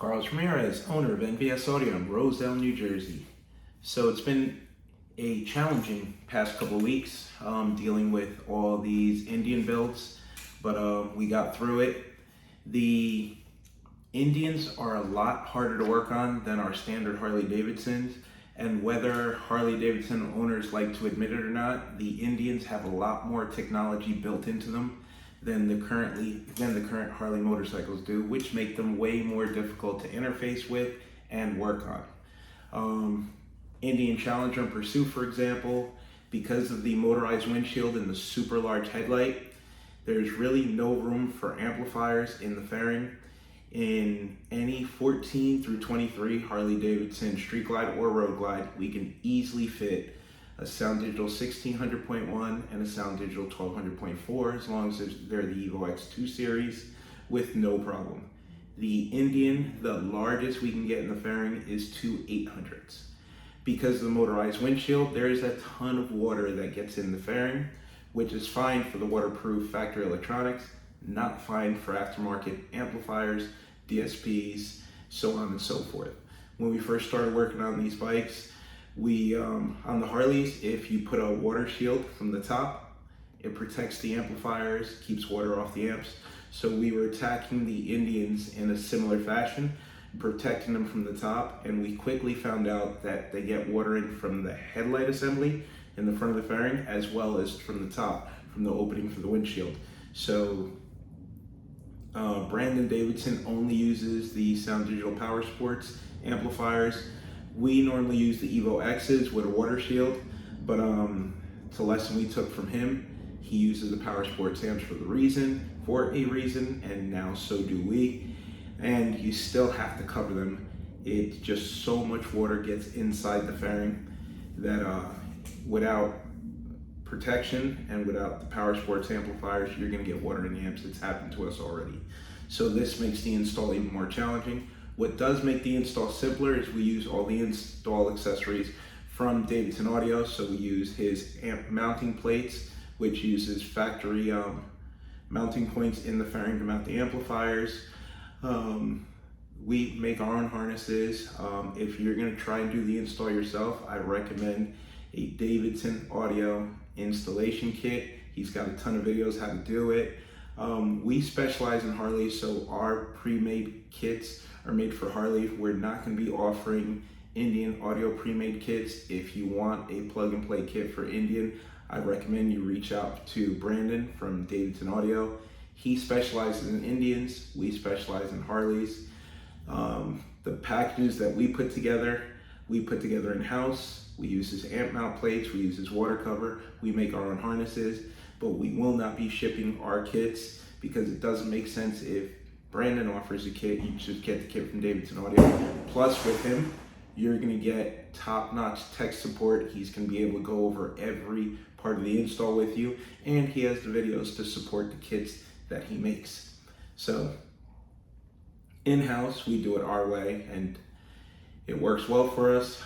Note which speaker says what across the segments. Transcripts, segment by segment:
Speaker 1: Carlos Ramirez, owner of NVS Audio in Rosedale, New Jersey. So it's been a challenging past couple of weeks dealing with all these Indian builds, but we got through it. The Indians are a lot harder to work on than our standard Harley Davidsons, and whether Harley Davidson owners like to admit it or not, the Indians have a lot more technology built into them than the current Harley motorcycles do, which make them way more difficult to interface with and work on. Indian Challanger and Pursuit, for example, because of the motorized windshield and the super large headlight, there's really no room for amplifiers in the fairing. In any 14 through 23 Harley Davidson Street Glide or Road Glide, we can easily fit a Sound Digital 1600.1 and a Sound Digital 1200.4 as long as they're the Evo X2 series with no problem. The Indian, the largest we can get in the fairing is two 800s. Because of the motorized windshield, there is a ton of water that gets in the fairing, which is fine for the waterproof factory electronics, not fine for aftermarket amplifiers, DSPs, so on and so forth. When we first started working on these bikes, on the Harleys, if you put a water shield from the top, it protects the amplifiers, keeps water off the amps. So we were attacking the Indians in a similar fashion, protecting them from the top, and we quickly found out that they get water in from the headlight assembly in the front of the fairing, as well as from the top, from the opening for the windshield. So Brandon Davidson only uses the Sound Digital Power Sports amplifiers. We normally use the Evo X's with a water shield, but it's a lesson we took from him. He uses the Power Sports amps for a reason, and now so do we. And you still have to cover them. It's just so much water gets inside the fairing that without protection and without the Power Sports amplifiers, you're gonna get water in the amps. It's happened to us already. So this makes the install even more challenging. What does make the install simpler is we use all the install accessories from Davidson Audio. So we use his amp mounting plates, which uses factory mounting points in the fairing to mount the amplifiers. We make our own harnesses. If you're gonna try and do the install yourself, I recommend a Davidson Audio installation kit. He's got a ton of videos how to do it. We specialize in Harley, so our pre-made kits are made for Harley. We're not going to be offering Indian Audio pre-made kits. If you want a plug-and-play kit for Indian, I recommend you reach out to Brandon from Davidson Audio. He specializes in Indians, we specialize in Harleys. The packages that we put together in-house. We use his amp mount plates, we use his water cover, we make our own harnesses, but we will not be shipping our kits because it doesn't make sense. If Brandon offers a kit, you should get the kit from Davidson Audio. Plus with him, you're gonna get top-notch tech support. He's gonna be able to go over every part of the install with you, and he has the videos to support the kits that he makes. So in-house, we do it our way, and it works well for us.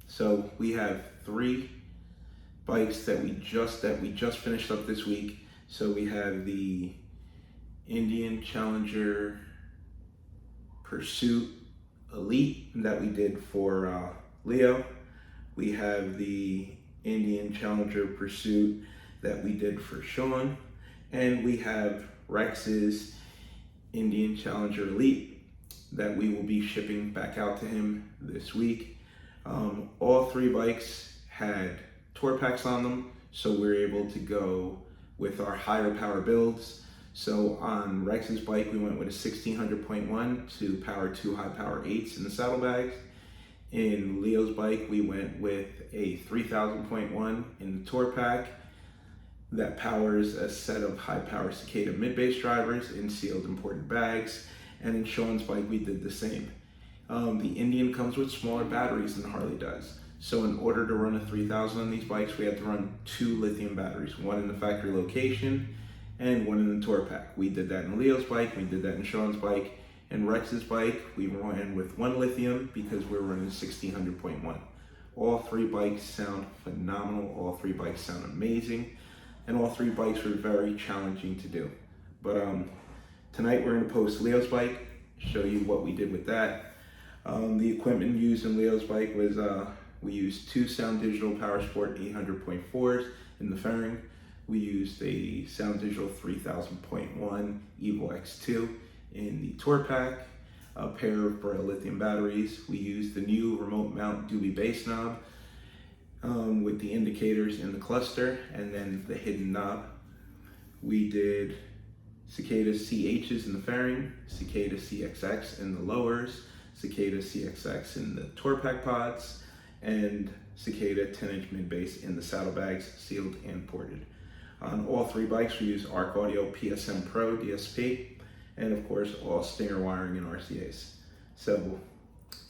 Speaker 1: So we have 3 bikes that we just finished up this week. So we have the Indian Challanger Pursuit Elite that we did for Leo. We have the Indian Challanger Pursuit that we did for Sean. And we have Rex's Indian Challanger Elite that we will be shipping back out to him this week. All 3 bikes had tour packs on them, so we're able to go with our higher power builds. So on Rex's bike, we went with a 1600.1 to power 2 high power 8s in the saddlebags. In Leo's bike, we went with a 3000.1 in the tour pack that powers a set of high power Cicada mid-bass drivers in sealed imported bags. And in Sean's bike, we did the same. The Indian comes with smaller batteries than Harley does. So in order to run a 3000 on these bikes, we had to run 2 lithium batteries, one in the factory location and one in the tour pack. We did that in Leo's bike, we did that in Sean's bike. In Rex's bike, we ran with 1 lithium because we're running 1600.1. All 3 bikes sound phenomenal, all 3 bikes sound amazing, and all 3 bikes were very challenging to do. But tonight we're gonna post Leo's bike, show you what we did with that. The equipment used in Leo's bike was we used two Sound Digital PowerSport 800.4s in the fairing. We used a Sound Digital 3000.1 Evo X2 in the tour pack, a pair of Braille lithium batteries. We used the new remote mount Doobie bass knob with the indicators in the cluster and then the hidden knob. We did Cicada CHs in the fairing, Cicada CXX in the lowers, Cicada CXX in the tour pack pods, and Cicada 10-inch mid-bass in the saddlebags, sealed and ported. On all three bikes, we use Arc Audio PSM Pro DSP, and of course, all Stinger wiring and RCAs. So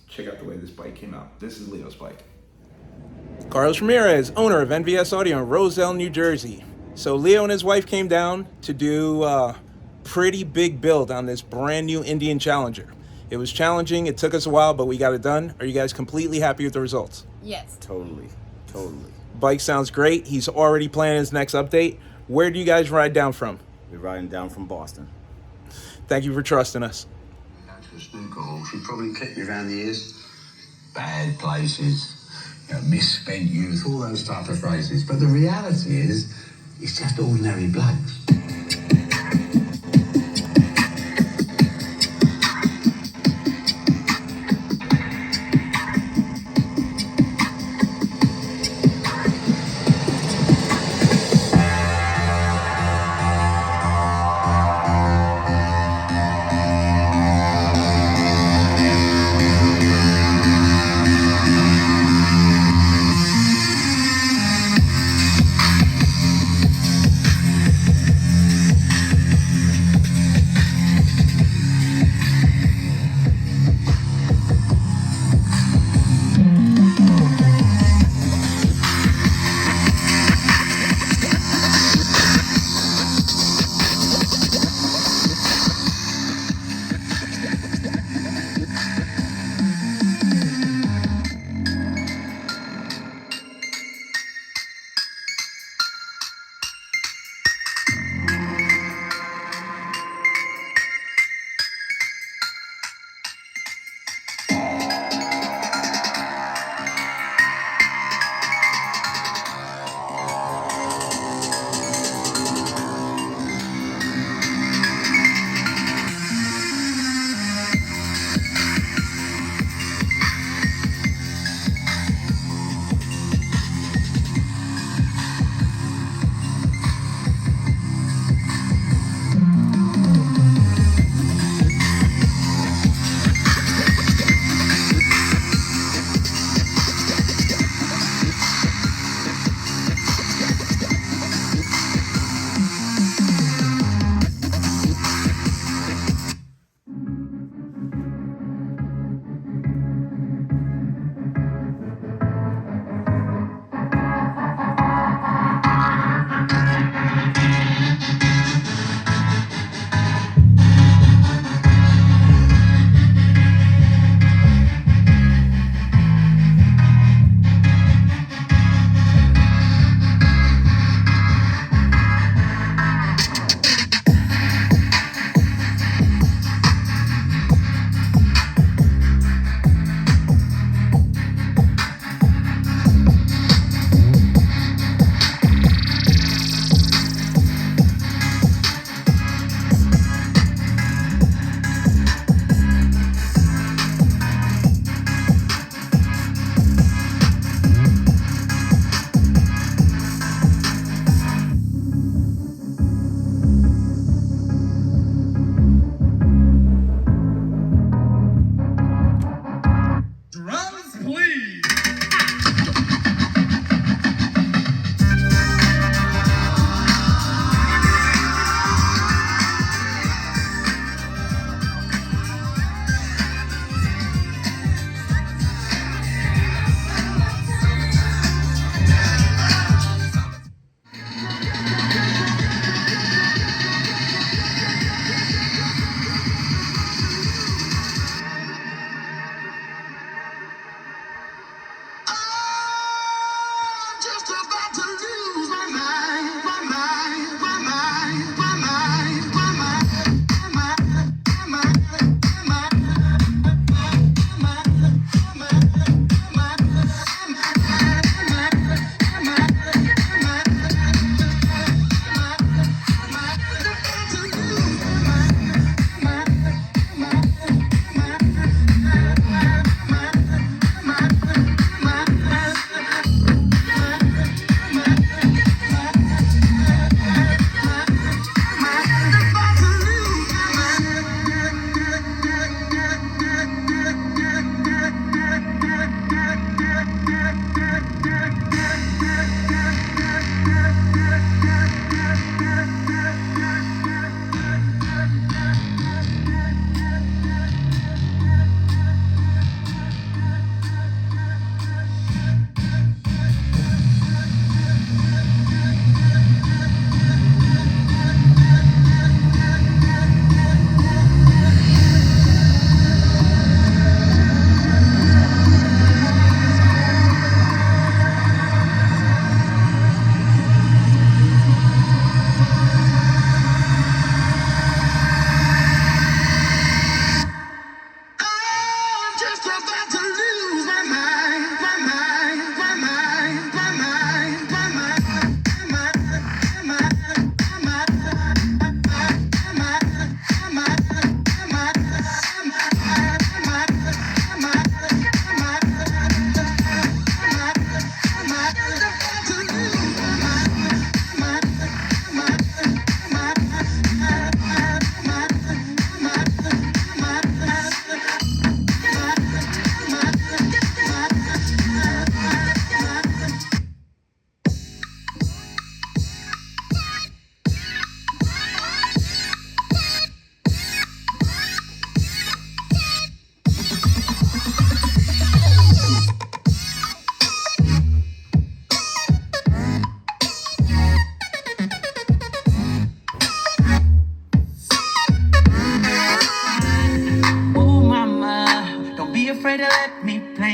Speaker 1: check out the way this bike came out. This is Leo's bike. Carlos Ramirez, owner of NVS Audio in Roselle, New Jersey. So Leo and his wife came down to do a pretty big build on this brand new Indian Challenger. It was challenging, it took us a while, but we got it done. Are you guys completely happy with the results?
Speaker 2: Yes.
Speaker 3: Totally.
Speaker 1: Bike sounds great. He's already planning his next update. Where do you guys ride down from?
Speaker 3: We're riding down from Boston.
Speaker 1: Thank you for trusting us.
Speaker 4: To a snooker hall, she'd probably clip me around the ears. Bad places, misspent youth, all those type of phrases. But the reality is, it's just ordinary blokes.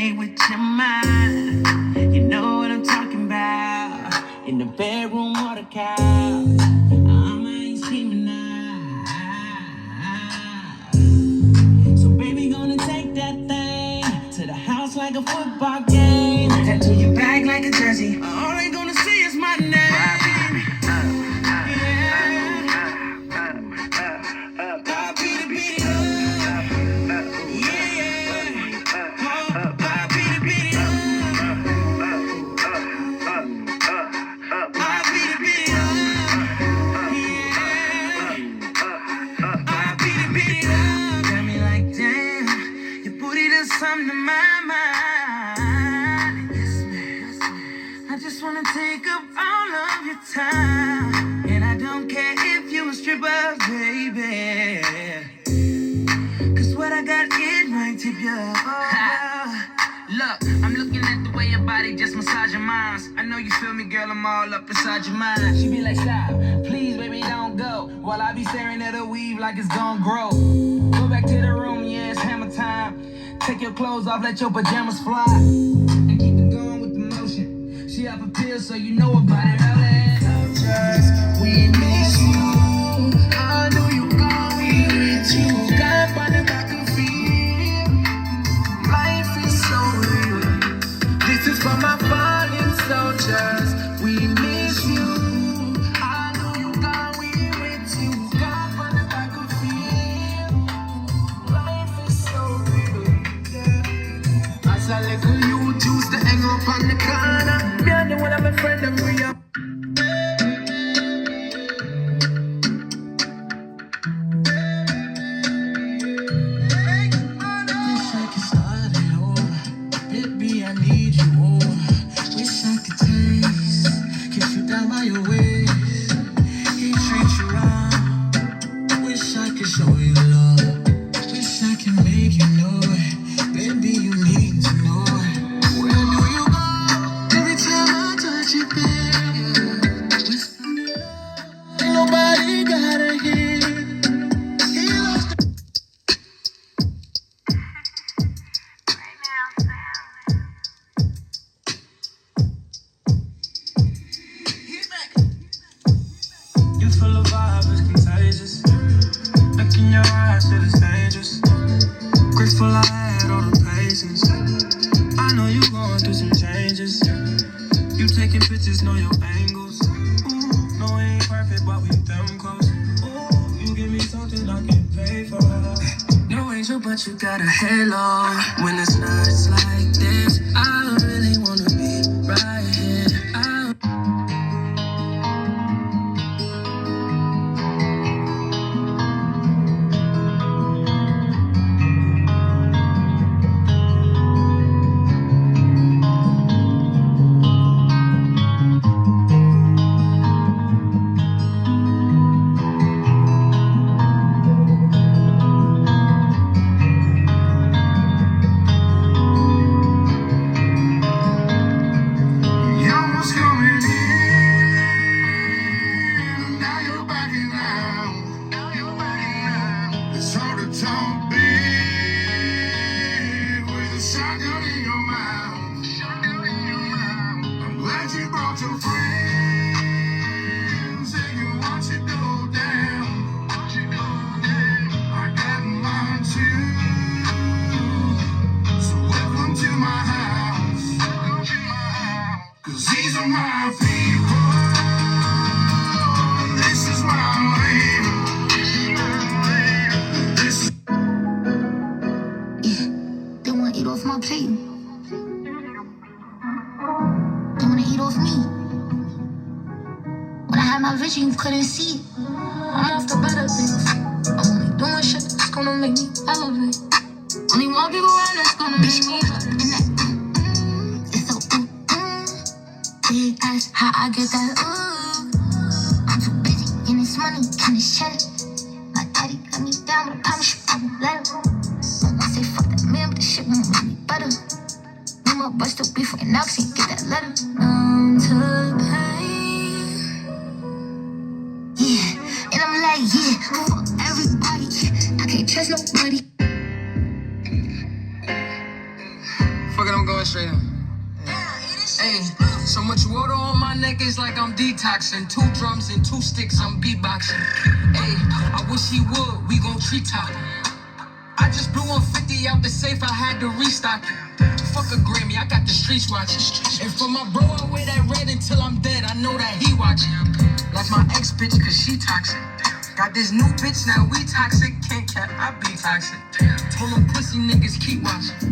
Speaker 2: play with your mind. You know what I'm talking about. In the bedroom or the couch, I'm ain't screaming now. So baby, gonna take that thing to the house like a football game. Tattoo your back like a jersey. All they gonna see is my name. Something to my mind. Yes, ma'am. I just wanna take up all of your time, and I don't care if you a stripper, baby. Cause what I got, it might tip you over. Look, I'm looking at the way your body just massage your minds. I know you feel me, girl, I'm all up inside your mind. She be like, stop, please, baby, don't go. While I be staring at her weave like it's gonna grow. Go back to the room, yeah, it's hammer time. Take your clothes off, let your pajamas fly. And keep it going with the motion. She up a pill, so you know about it. Just, we miss you. I know you gone, we with you. Got by the back of feel. Life is so real. This is for my fallen soldiers. We miss you. I know you gone, we with you. Got by the back of feel. Life is so real. As I let you choose to hang up on the corner. Me and the one of my friend and we up. Wish I could start it over. Baby, I need you over. Wish I could taste, kiss you down by your waist. He treats you wrong. Wish I could show you love. Wish I could make you know it. Baby, you need to know it. Where do you go? Every time I touch you, baby. Ain't nobody gotta hear. He loves the you full of vibe, it's contagious. Look in your eyes, shit is dangerous. Grateful I had all the patience. I know you going through some changes. You taking pictures, know your angles. Ooh, no, we ain't perfect, but we damn close. Ooh, you give me something I can pay for. No angel, but you got a halo. When it's nights like this, I really wanna be right here. You was coming in, now you're backing out. It's hard to talk big with a shotgun in your mouth. I'm glad you brought your friends, and you watch it go down. I got mine too, so welcome to my house. 'Cause these are my people, this is my land. This is
Speaker 5: Yeah, they wanna eat off my plate. They wanna eat off me. When I had my vision, you couldn't see it. I'm off the better things. I'm only doing shit that's gonna make me elevate. Only one people around that's gonna make me hot. And that, it's so big ass, how I get that, I'm too busy, and it's money, and it's cheddar. My daddy got me down, but I promise you I won't let him. I say fuck that man, but this shit won't make me better. Me my boy still beef with an ox, ain't get that letter. To pain. Yeah, and I'm like, yeah, fuck everybody. I can't trust nobody.
Speaker 2: fucking straight up. Hey, so much water on my neck is like I'm detoxing. 2 drums and 2 sticks, I'm beatboxing. Hey, I wish he would, we gon' treetop. I just blew 150 out the safe, I had to restock it. Fuck a Grammy, I got the streets watching. And for my bro, I wear that red until I'm dead, I know that he watching. Like my ex bitch, cause she toxic. Got this new bitch, now we toxic. Can't cap, I be toxic. Told them pussy niggas keep watching.